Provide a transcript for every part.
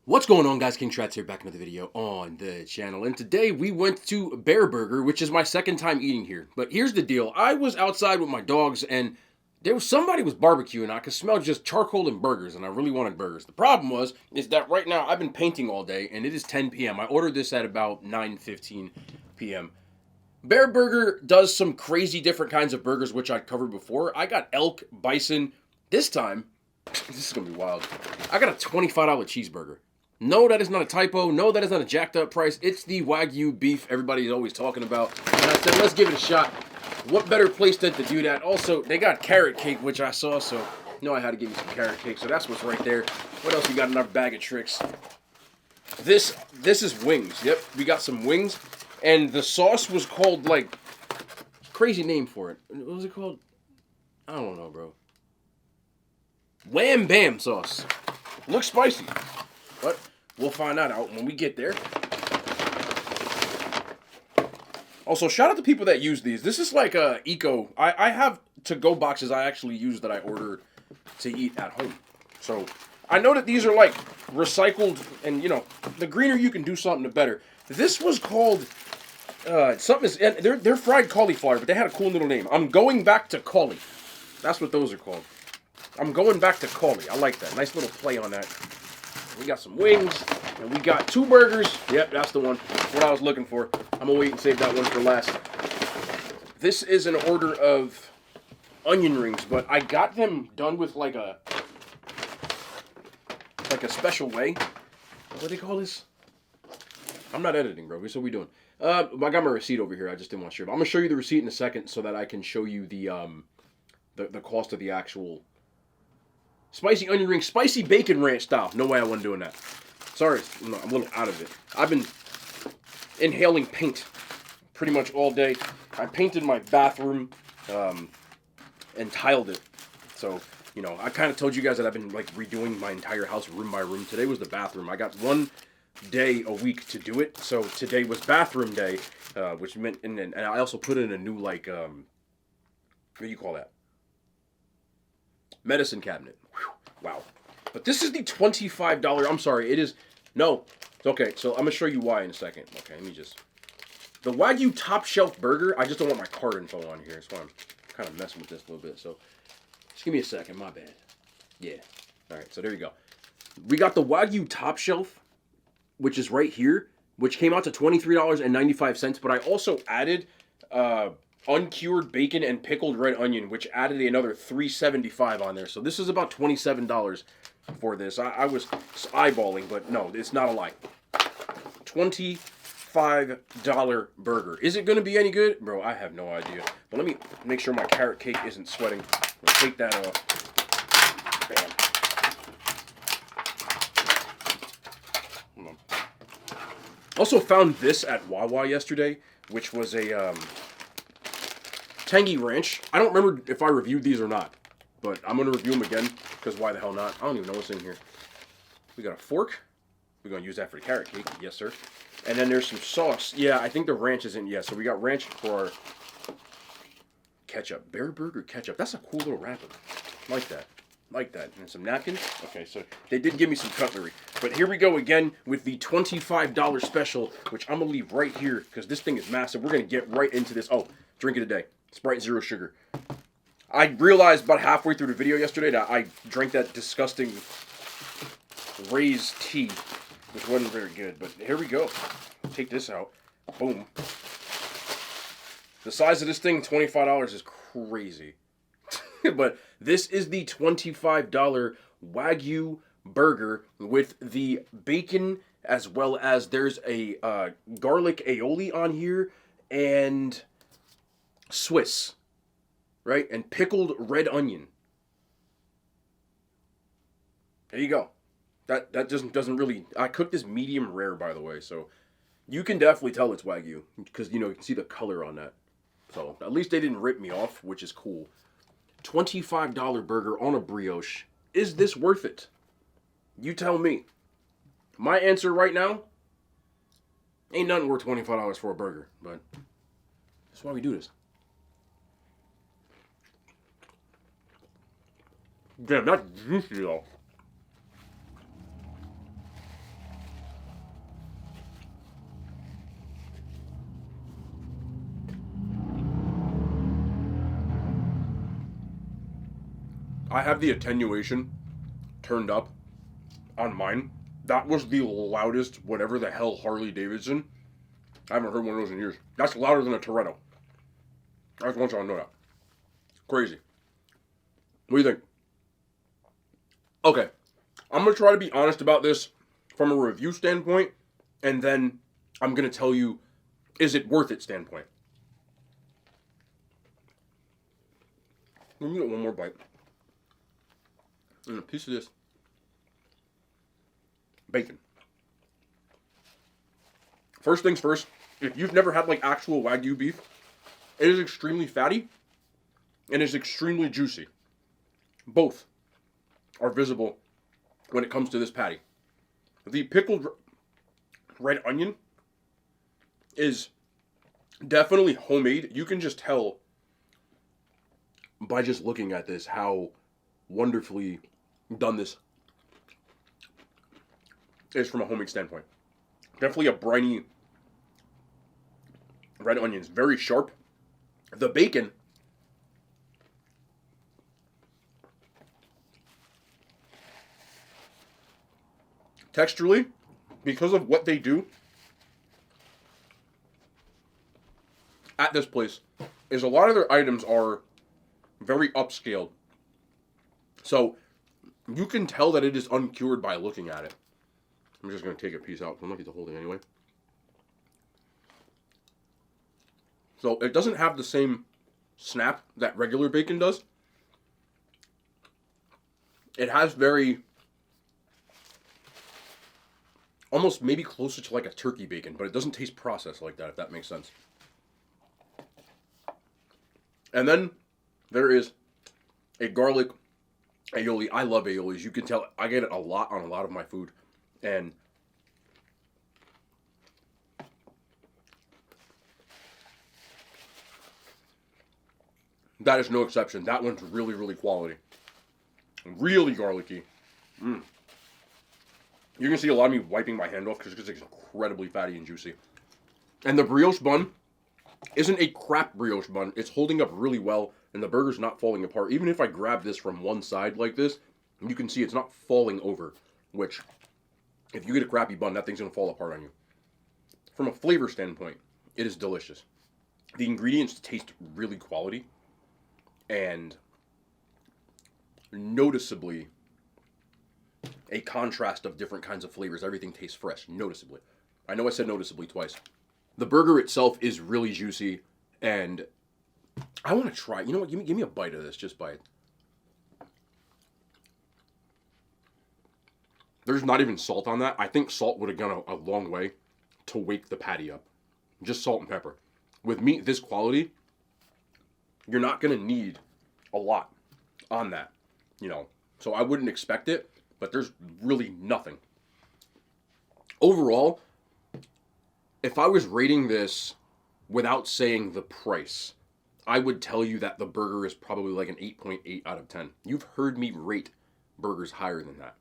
What's going on, guys? King Trats here, back another video on the channel, and today we went to Bear Burger, which is my second time eating here. But here's the deal: I was outside with my dogs, and somebody was barbecuing. I could smell just charcoal and burgers, and I really wanted burgers. The problem is that right now I've been painting all day, and it is 10 p.m. I ordered this at about 9:15 p.m. Bear Burger does some crazy different kinds of burgers, which I covered before. I got elk, bison. This time, this is gonna be wild. I got a $25 cheeseburger. No, that is not a typo. No, that is not a jacked up price. It's the Wagyu beef everybody is always talking about. And I said, let's give it a shot. What better place than to do that? Also, they got carrot cake, which I saw, so no, I had to give you some carrot cake. So that's what's right there. What else we got in our bag of tricks? This is wings. Yep, we got some wings. And the sauce was called, like, crazy name for it. What was it called? I don't know, bro. Wham Bam sauce. Looks spicy. But we'll find that out when we get there. Also, shout out to people that use these. This is like a eco. I have to-go boxes I actually use that I order to eat at home. So I know that these are like recycled, and you know, the greener you can do something, the better. This was called something is they're fried cauliflower, but they had a cool little name. I'm going back to cauli. That's what those are called. I'm going back to cauli. I like that. Nice little play on that. We got some wings, and we got two burgers. Yep, that's the one. That's what I was looking for. I'm going to wait and save that one for last. This is an order of onion rings, but I got them done with like a special way. What do they call this? I'm not editing, bro. So what we doing? I got my receipt over here. I just didn't want to share. But I'm going to show you the receipt in a second so that I can show you the cost of the actual spicy onion ring, spicy bacon ranch style. No way I wasn't doing that. Sorry, I'm a little out of it. I've been inhaling paint pretty much all day. I painted my bathroom and tiled it. So, you know, I kind of told you guys that I've been like redoing my entire house room by room. Today was the bathroom. I got one day a week to do it. So today was bathroom day, which meant, and I also put in a new like, what do you call that? Medicine cabinet. Whew, wow. But this is the $25. I'm sorry, it is. No. Okay, so I'm going to show you why in a second. Okay, let me just. The Wagyu top shelf burger, I just don't want my card info on here. That's why I'm kind of messing with this a little bit. So just give me a second. My bad. Yeah. All right, so there you go. We got the Wagyu top shelf, which is right here, which came out to $23.95. But I also added uncured bacon and pickled red onion, which added another $3.75 on there. So this is about $27 for this. I was eyeballing, but no, it's not a lie. $25 burger. Is it going to be any good? Bro, I have no idea. But let me make sure my carrot cake isn't sweating. I'll take that off. Bam. Hold on. Also found this at Wawa yesterday, which was a Tangy Ranch. I don't remember if I reviewed these or not, but I'm going to review them again, because why the hell not? I don't even know what's in here. We got a fork. We're going to use that for the carrot cake. Yes, sir. And then there's some sauce. Yeah, I think the ranch is in. Yeah, so we got ranch for our ketchup. Bear Burger ketchup. That's a cool little wrapper. Like that. Like that. And some napkins. Okay, so they did give me some cutlery. But here we go again with the $25 special, which I'm going to leave right here, because this thing is massive. We're going to get right into this. Oh, drink of the day. Sprite Zero Sugar. I realized about halfway through the video yesterday that I drank that disgusting Ray's tea, which wasn't very good. But here we go. Take this out. Boom. The size of this thing, $25, is crazy. But this is the $25 Wagyu burger with the bacon, as well as there's a garlic aioli on here, and Swiss, right? And pickled red onion. There you go. That doesn't really. I cooked this medium rare, by the way, so you can definitely tell it's Wagyu because you know you can see the color on that. So at least they didn't rip me off, which is cool. $25 burger on a brioche. Is this worth it? You tell me. My answer right now: ain't nothing worth $25 for a burger, but that's why we do this. Damn, that's juicy though. I have the attenuation turned up on mine. That was the loudest whatever the hell Harley Davidson. I haven't heard one of those in years. That's louder than a Toretto. I just want y'all to know that. Crazy. What do you think? Okay. I'm going to try to be honest about this from a review standpoint, and then I'm going to tell you, is it worth it standpoint. Let me get one more bite. And a piece of this bacon. First things first, if you've never had like actual Wagyu beef, it is extremely fatty and is extremely juicy. Both are visible when it comes to this patty. The pickled red onion is definitely homemade. You can just tell by just looking at this how wonderfully done this is from a homemade standpoint. Definitely a briny red onions, very sharp. The bacon, texturally, because of what they do at this place, is a lot of their items are very upscaled. So you can tell that it is uncured by looking at it. I'm just going to take a piece out. I'm going to get the whole thing anyway. So it doesn't have the same snap that regular bacon does. It has very, almost maybe closer to like a turkey bacon, but it doesn't taste processed like that, if that makes sense. And then there is a garlic aioli. I love aiolis. You can tell I get it a lot on a lot of my food. And that is no exception. That one's really, really quality. Really garlicky. You can see a lot of me wiping my hand off because it's incredibly fatty and juicy. And the brioche bun isn't a crap brioche bun. It's holding up really well, and the burger's not falling apart. Even if I grab this from one side like this, you can see it's not falling over, which, if you get a crappy bun, that thing's going to fall apart on you. From a flavor standpoint, it is delicious. The ingredients taste really quality, and noticeably a contrast of different kinds of flavors. Everything tastes fresh, noticeably. I know I said noticeably twice. The burger itself is really juicy, and I want to try. You know what? Give me a bite of this. Just bite. There's not even salt on that. I think salt would have gone a long way to wake the patty up. Just salt and pepper. With meat this quality, you're not going to need a lot on that, you know. So I wouldn't expect it, but there's really nothing. Overall, if I was rating this without saying the price, I would tell you that the burger is probably like an 8.8 out of 10. You've heard me rate burgers higher than that.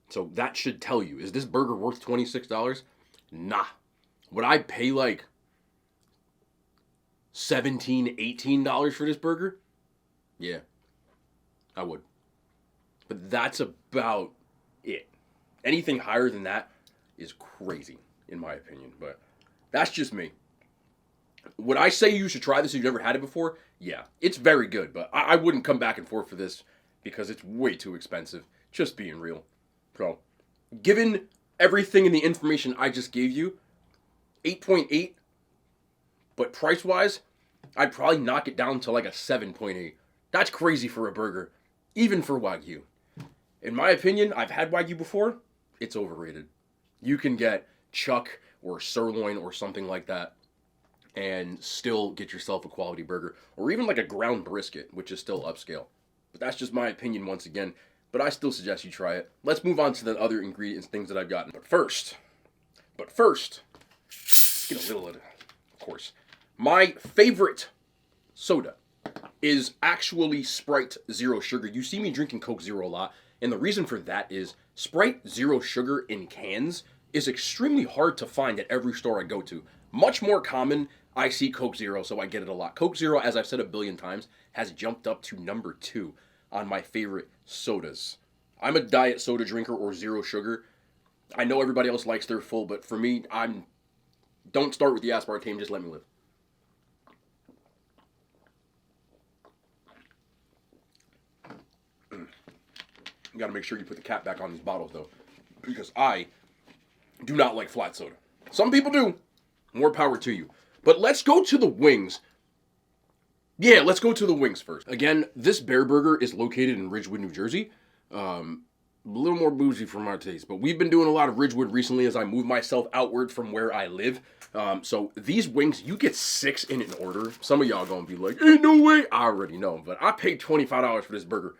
So that should tell you, is this burger worth $26? Nah. Would I pay like $17, $18 for this burger? Yeah, I would. But that's about it. Anything higher than that is crazy, in my opinion. But that's just me. Would I say you should try this if you've never had it before? Yeah, it's very good. But I wouldn't come back and forth for this because it's way too expensive. Just being real. So, given everything and the information I just gave you, 8.8. But price-wise, I'd probably knock it down to like a 7.8. That's crazy for a burger, even for Wagyu. In my opinion, I've had Wagyu before. It's overrated. You can get chuck or sirloin or something like that and still get yourself a quality burger. Or even like a ground brisket, which is still upscale. But that's just my opinion once again. But I still suggest you try it. Let's move on to the other ingredients, things that I've gotten. But first, get a little of it, of course. My favorite soda is actually Sprite Zero Sugar. You see me drinking Coke Zero a lot, and the reason for that is Sprite Zero Sugar in cans is extremely hard to find at every store I go to. Much more common I see Coke Zero, so I get it a lot. Coke Zero, as I've said a billion times, has jumped up to number 2 on my favorite sodas. I'm a diet soda drinker or zero sugar. I know everybody else likes their full, but for me, don't start with the aspartame, just let me live. You gotta make sure you put the cap back on these bottles, though, because I do not like flat soda. Some people do. More power to you. But let's go to the wings. Yeah, let's go to the wings first. Again, this Bear Burger is located in Ridgewood, New Jersey. A little more bougie for my taste, but we've been doing a lot of Ridgewood recently as I move myself outward from where I live. So these wings, you get 6 in an order. Some of y'all gonna be like, ain't no way. I already know, but I paid $25 for this burger.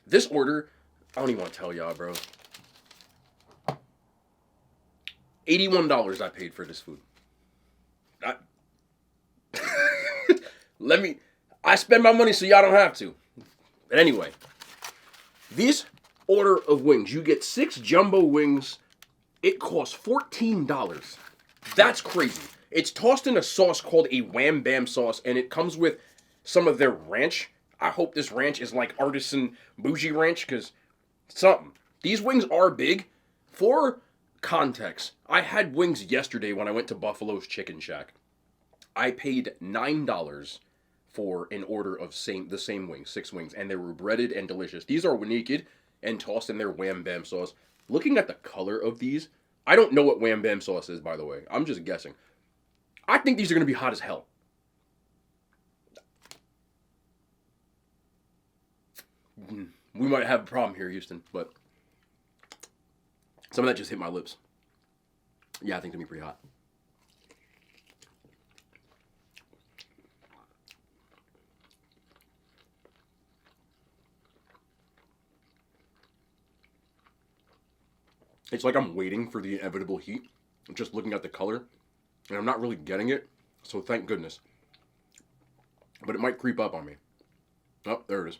This order, I don't even want to tell y'all, bro. $81 I paid for this food. I spend my money so y'all don't have to. But anyway, this order of wings, you get 6 jumbo wings. It costs $14. That's crazy. It's tossed in a sauce called a Wham Bam sauce, and it comes with some of their ranch. I hope this ranch is like artisan bougie ranch, because something. These wings are big. For context, I had wings yesterday when I went to Buffalo's Chicken Shack. I paid $9 for an order of the same wings, 6 wings, and they were breaded and delicious. These are naked and tossed in their Wham Bam sauce. Looking at the color of these, I don't know what Wham Bam sauce is, by the way. I'm just guessing. I think these are going to be hot as hell. We might have a problem here, Houston, but some of that just hit my lips. Yeah, I think it's going to be pretty hot. It's like I'm waiting for the inevitable heat. I'm just looking at the color, and I'm not really getting it, so thank goodness. But it might creep up on me. Oh, there it is.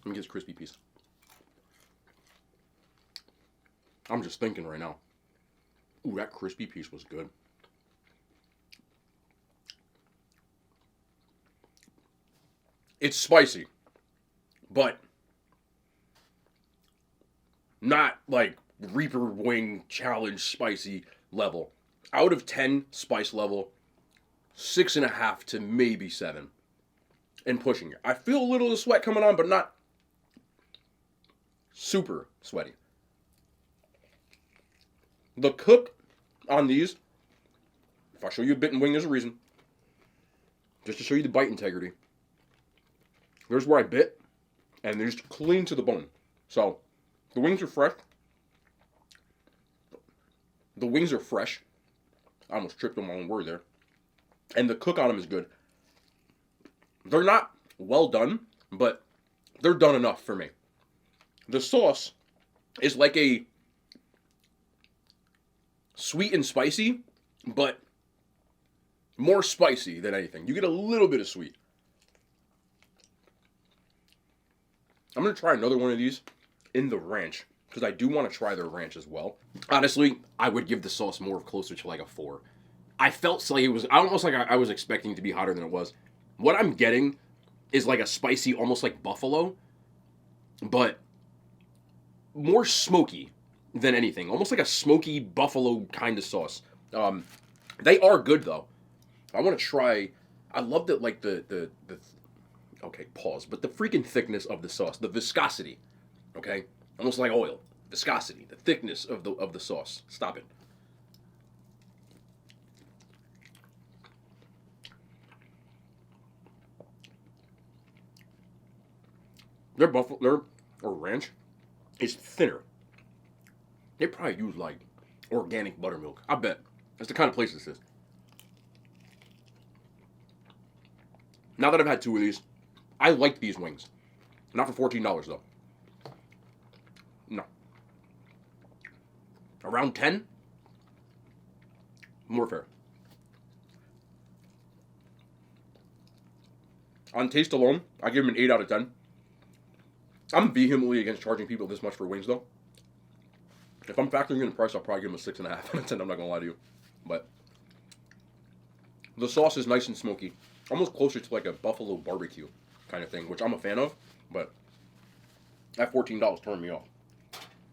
Let me get this crispy piece. I'm just thinking right now. Ooh, that crispy piece was good. It's spicy, but not like Reaper Wing Challenge spicy level. Out of 10 spice level, 6.5 to maybe 7. And pushing it. I feel a little of the sweat coming on, but not super sweaty. The cook on these, if I show you a bitten wing, there's a reason. Just to show you the bite integrity. There's where I bit, and they're just clean to the bone. So, the wings are fresh. The wings are fresh. I almost tripped on my own word there. And the cook on them is good. They're not well done, but they're done enough for me. The sauce is like a sweet and spicy, but more spicy than anything. You get a little bit of sweet. I'm going to try another one of these in the ranch, because I do want to try their ranch as well. Honestly, I would give the sauce more closer to like a 4. I felt like it was almost like I was expecting it to be hotter than it was. What I'm getting is like a spicy, almost like buffalo, but more smoky than anything. Almost like a smoky buffalo kind of sauce. They are good though. I want to try. I love that, like the okay, pause. But the freaking thickness of the sauce, the viscosity. Okay, almost like oil. Viscosity, the thickness of the sauce. Stop it. Their ranch is thinner. They probably use like organic buttermilk. I bet. That's the kind of place this is. Now that I've had 2 of these, I like these wings. Not for $14 though. No. Around 10? More fair. On taste alone, I give them an 8 out of 10. I'm vehemently against charging people this much for wings though. If I'm factoring in the price, I'll probably give them a 6.5 out of 10. I'm not gonna lie to you, but the sauce is nice and smoky, almost closer to like a buffalo barbecue kind of thing, which I'm a fan of. But that $14 turned me off.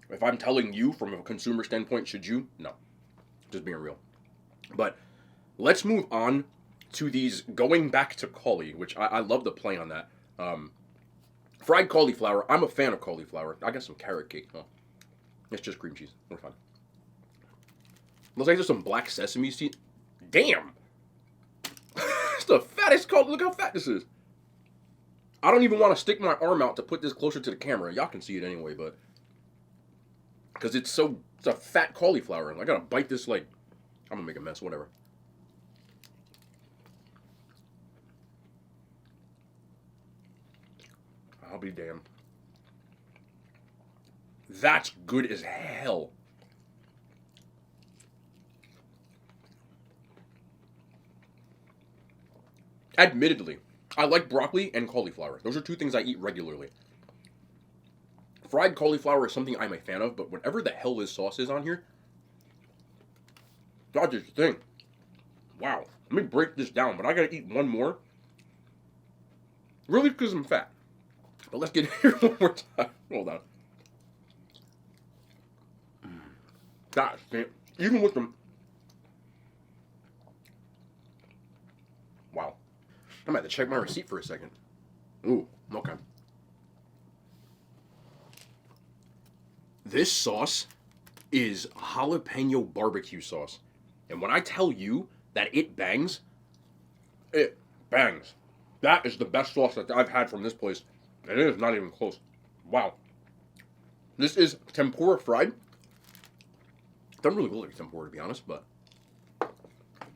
If I'm telling you from a consumer standpoint, should you? No, just being real. But let's move on to these going back to cauli, which I love the play on that. Fried cauliflower. I'm a fan of cauliflower. I got some carrot cake. Oh, it's just cream cheese. We're fine. Looks like there's some black sesame seed. Damn. It's the fattest cauli. Look how fat this is. I don't even want to stick my arm out to put this closer to the camera. Y'all can see it anyway, but because it's a fat cauliflower. I gotta bite this like I'm gonna make a mess. Whatever. I'll be damned. That's good as hell. Admittedly, I like broccoli and cauliflower. Those are two things I eat regularly. Fried cauliflower is something I'm a fan of, but whatever the hell this sauce is on here, not just a thing. Wow. Let me break this down, but I gotta eat one more. Really, because I'm fat. But let's get here one more time. Hold on. Gosh, damn. Even with them. Wow. I'm gonna have to check my receipt for a second. Ooh, okay. This sauce is jalapeno barbecue sauce. And when I tell you that it bangs, it bangs. That is the best sauce that I've had from this place. And it is not even close. Wow. This is tempura fried. Doesn't really look like tempura, to be honest, but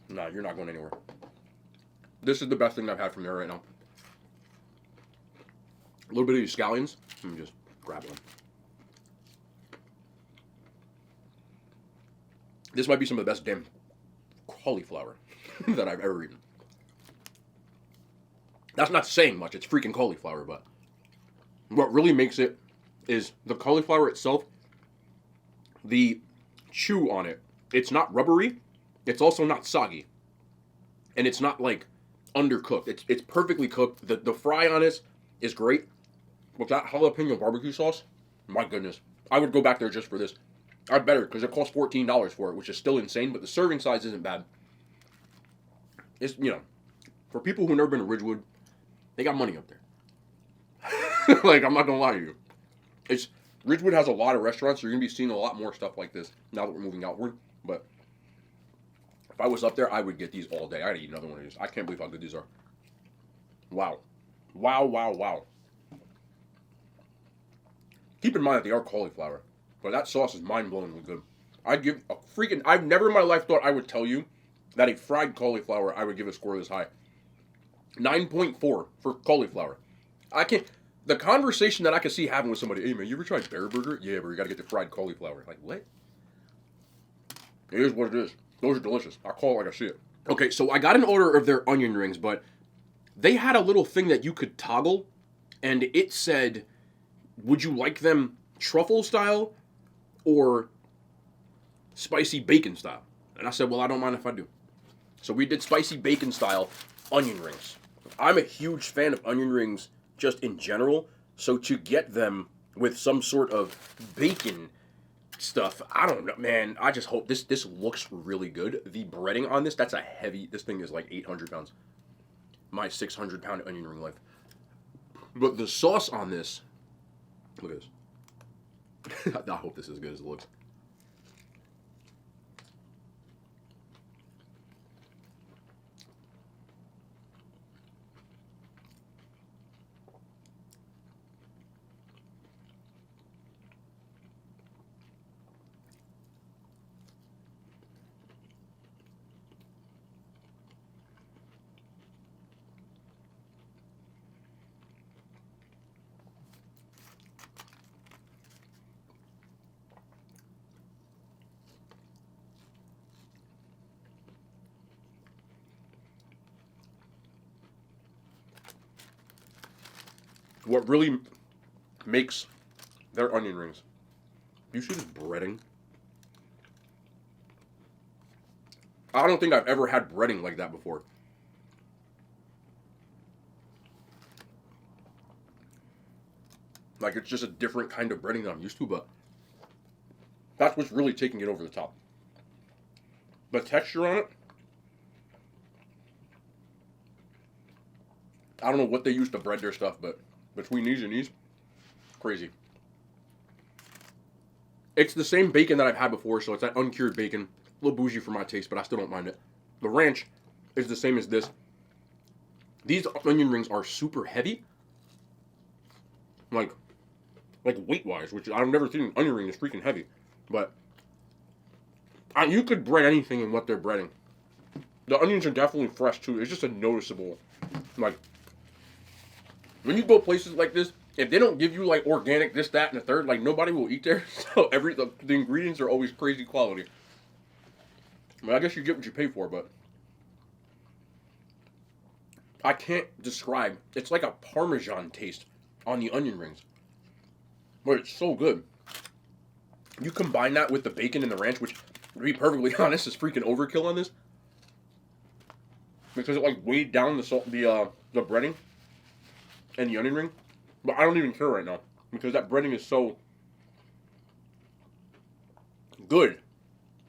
nah, you're not going anywhere. This is the best thing I've had from there right now. A little bit of these scallions. Let me just grab one. This might be some of the best damn cauliflower that I've ever eaten. That's not saying much. It's freaking cauliflower, but what really makes it is the cauliflower itself, the chew on it. It's not rubbery. It's also not soggy. And it's not like undercooked. It's perfectly cooked. The fry on it is great. With that jalapeno barbecue sauce, my goodness. I would go back there just for this. I'd better, because it costs $14 for it, which is still insane, but the serving size isn't bad. It's, you know, for people who've never been to Ridgewood, they got money up there. Like, I'm not going to lie to you. Ridgewood has a lot of restaurants, so you're going to be seeing a lot more stuff like this now that we're moving outward. But if I was up there, I would get these all day. I'd eat another one of these. I can't believe how good these are. Wow. Wow, wow, wow. Keep in mind that they are cauliflower. But that sauce is mind-blowingly good. I'd give a freaking... I've never in my life thought I would tell you that a fried cauliflower, I would give a score this high. 9.4 for cauliflower. I can't... The conversation that I could see having with somebody, hey man, you ever tried Bear Burger? Yeah, but you gotta get the fried cauliflower. Like, what? It is what it is. Those are delicious. I call it like I see it. Okay, so I got an order of their onion rings, but they had a little thing that you could toggle, and it said, would you like them truffle style or spicy bacon style? And I said, well, I don't mind if I do. So we did spicy bacon style onion rings. I'm a huge fan of onion rings just in general, so to get them with some sort of bacon stuff, I don't know, man. I just hope this looks really good. The breading on this, that's a heavy, this thing is like 800 pounds. My 600-pound onion ring life. But the sauce on this, look at this. I hope this is as good as it looks. What really makes their onion rings, you see this breading? I don't think I've ever had breading like that before. Like, it's just a different kind of breading that I'm used to, but that's what's really taking it over the top. The texture on it, I don't know what they use to bread their stuff, but between these and these, crazy. It's the same bacon that I've had before, so it's that uncured bacon. A little bougie for my taste, but I still don't mind it. The ranch is the same as this. These onion rings are super heavy. Like weight-wise, which I've never seen an onion ring is freaking heavy. But you could bread anything in what they're breading. The onions are definitely fresh, too. It's just a noticeable, like, when you go places like this, if they don't give you, like, organic this, that, and the third, like, nobody will eat there. So the ingredients are always crazy quality. I mean, I guess you get what you pay for, but I can't describe. It's like a Parmesan taste on the onion rings. But it's so good. You combine that with the bacon and the ranch, which, to be perfectly honest, is freaking overkill on this. Because it, like, weighed down the breading and the onion ring. But I don't even care right now. Because that breading is so good.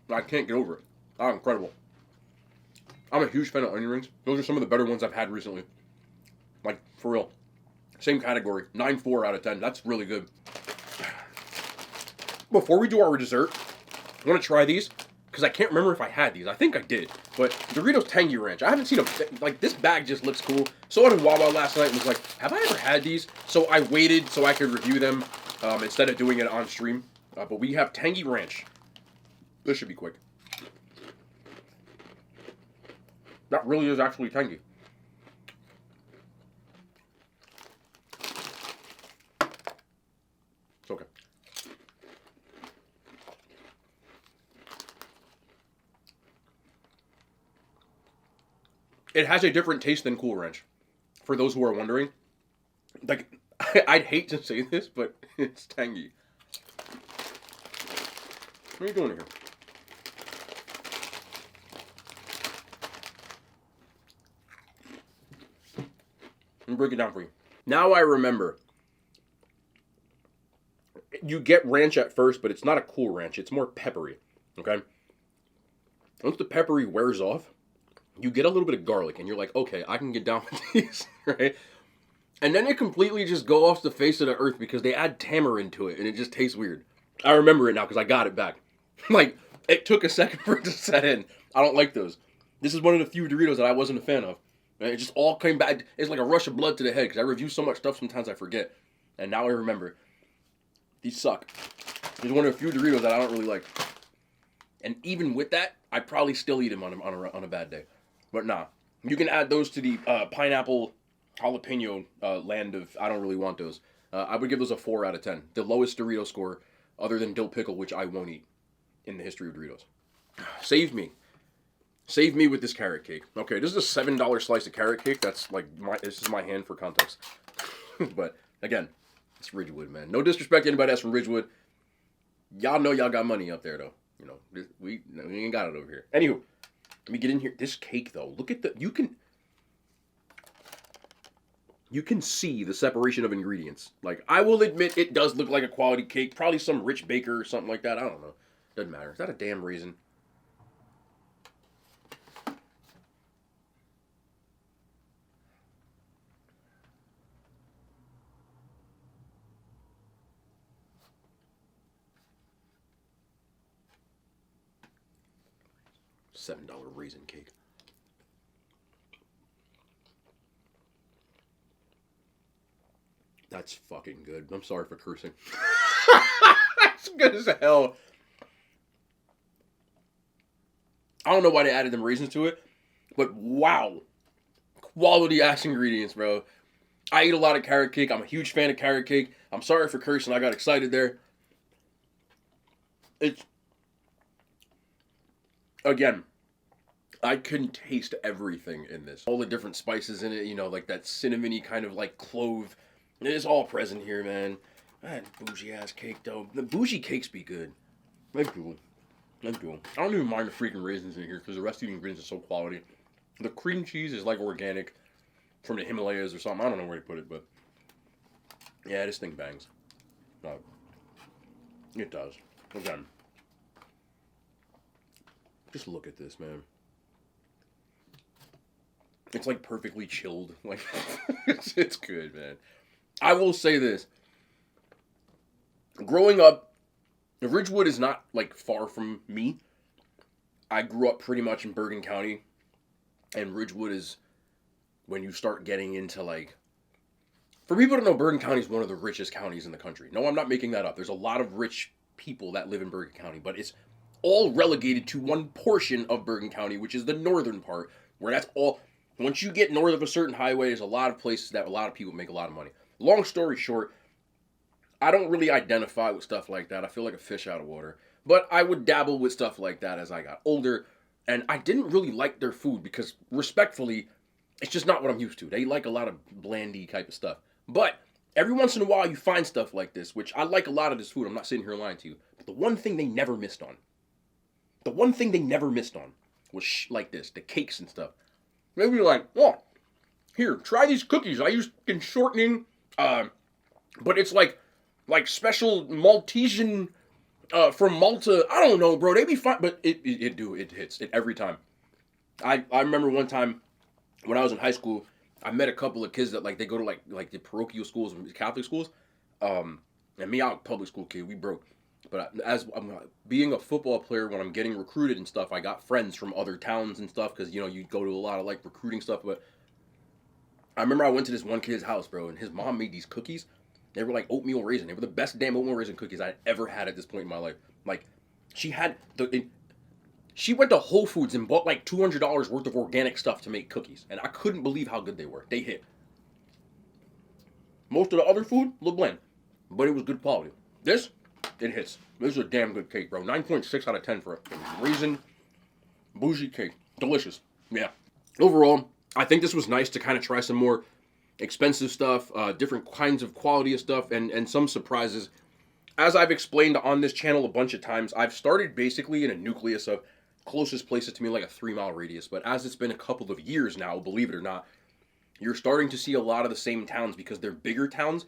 I can't get over it. Oh, incredible. I'm a huge fan of onion rings. Those are some of the better ones I've had recently. Like, for real. Same category. 9.4 out of 10. That's really good. Before we do our dessert, I want to try these. Because I can't remember if I had these. I think I did. But Doritos Tangy Ranch. I haven't seen them. Like, this bag just looks cool. So I did Wawa last night and was like, have I ever had these? So I waited so I could review them instead of doing it on stream. But we have Tangy Ranch. This should be quick. That really is actually tangy. It's okay. It has a different taste than Cool Ranch. For those who are wondering. Like, I'd hate to say this, but it's tangy. What are you doing here? Let me break it down for you. Now I remember. You get ranch at first, but it's not a Cool Ranch. It's more peppery. Okay? Once the peppery wears off, you get a little bit of garlic, and you're like, okay, I can get down with these, right? And then it completely just go off the face of the earth because they add tamarind to it, and it just tastes weird. I remember it now because I got it back. Like, it took a second for it to set in. I don't like those. This is one of the few Doritos that I wasn't a fan of. And it just all came back. It's like a rush of blood to the head because I review so much stuff sometimes I forget. And now I remember. These suck. These are one of the few Doritos that I don't really like. And even with that, I'd probably still eat them on a bad day. But nah. You can add those to the pineapple jalapeno land of I don't really want those. I would give those a 4 out of 10. The lowest Dorito score other than dill pickle, which I won't eat in the history of Doritos. Save me. Save me with this carrot cake. Okay, this is a $7 slice of carrot cake. That's like, this is my hand for context. But, again, it's Ridgewood, man. No disrespect to anybody that's from Ridgewood. Y'all know y'all got money up there, though. You know, we ain't got it over here. Anywho, let me get in here. This cake, though, look at the, you can see the separation of ingredients. Like, I will admit it does look like a quality cake. Probably some rich baker or something like that. I don't know. Doesn't matter. Is that a damn raisin? $7 raisin cake. That's fucking good. I'm sorry for cursing. That's good as hell. I don't know why they added them raisins to it, but wow. Quality ass ingredients, bro. I eat a lot of carrot cake. I'm a huge fan of carrot cake. I'm sorry for cursing. I got excited there. It's, again, I can taste everything in this. All the different spices in it, you know, like that cinnamony kind of like clove. It's all present here, man. That bougie ass cake, though. The bougie cakes be good. They're good. Let's go. I don't even mind the freaking raisins in here because the rest of the ingredients are so quality. The cream cheese is like organic from the Himalayas or something. I don't know where to put it, but yeah, this thing bangs. It does. Again, just look at this, man. It's like perfectly chilled. Like it's good, man. I will say this. Growing up, Ridgewood is not like far from me. I grew up pretty much in Bergen County, and Ridgewood is when you start getting into like. For people to know, Bergen County is one of the richest counties in the country. No, I'm not making that up. There's a lot of rich people that live in Bergen County, but it's all relegated to one portion of Bergen County, which is the northern part, where that's all. Once you get north of a certain highway, there's a lot of places that a lot of people make a lot of money. Long story short, I don't really identify with stuff like that. I feel like a fish out of water. But I would dabble with stuff like that as I got older. And I didn't really like their food because, respectfully, it's just not what I'm used to. They like a lot of blandy type of stuff. But every once in a while you find stuff like this, which I like a lot of this food. I'm not sitting here lying to you. But the one thing they never missed on. Was like this. The cakes and stuff. They'd be like, oh, here, try these cookies. I use shortening, but it's like special Maltesian from Malta. I don't know, bro. They be fine, but it hits it every time. I remember one time when I was in high school, I met a couple of kids that like they go to like the parochial schools and Catholic schools, and me, I'm a public school kid. We broke. But as I'm being a football player, when I'm getting recruited and stuff, I got friends from other towns and stuff because, you know, you go to a lot of, like, recruiting stuff. But I remember I went to this one kid's house, bro, and his mom made these cookies. They were, like, oatmeal raisin. They were the best damn oatmeal raisin cookies I'd ever had at this point in my life. Like, she went to Whole Foods and bought, like, $200 worth of organic stuff to make cookies. And I couldn't believe how good they were. They hit. Most of the other food, a little bland. But it was good quality. This... it hits. This is a damn good cake, bro. 9.6 out of 10 for a raisin bougie cake. Delicious. Yeah. Overall, I think this was nice to kind of try some more expensive stuff, different kinds of quality of stuff, and some surprises. As I've explained on this channel a bunch of times, I've started basically in a nucleus of closest places to me, like a 3-mile radius. But as it's been a couple of years now, believe it or not, you're starting to see a lot of the same towns because they're bigger towns.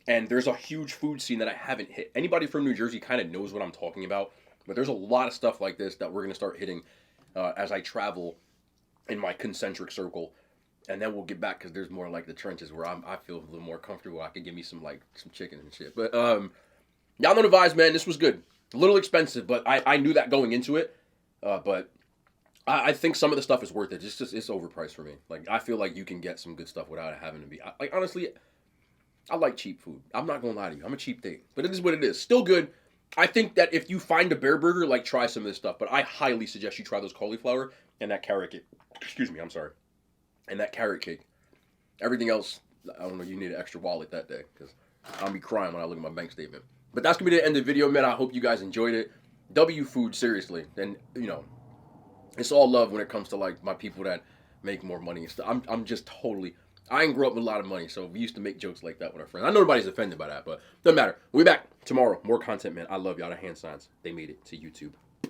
And there's a huge food scene that I haven't hit. Anybody from New Jersey kind of knows what I'm talking about. But there's a lot of stuff like this that we're going to start hitting as I travel in my concentric circle. And then we'll get back because there's more like the trenches where I feel a little more comfortable. I can give me some chicken and shit. But y'all know the vibes, man. This was good. A little expensive, but I knew that going into it. But I think some of the stuff is worth it. It's overpriced for me. Like, I feel like you can get some good stuff without it having to be. Like, honestly... I like cheap food. I'm not going to lie to you. I'm a cheap date. But it is what it is. Still good. I think that if you find a bear burger, like, try some of this stuff. But I highly suggest you try those cauliflower and that carrot cake. Excuse me, I'm sorry. And that carrot cake. Everything else, I don't know, you need an extra wallet that day. Because I'll be crying when I look at my bank statement. But that's going to be the end of the video, man. I hope you guys enjoyed it. W food, seriously. And, you know, it's all love when it comes to, like, my people that make more money and stuff. I'm just totally... I ain't grew up with a lot of money, so we used to make jokes like that with our friends. I know nobody's offended by that, but doesn't matter. We'll be back tomorrow. More content, man. I love y'all. The hand signs. They made it to YouTube.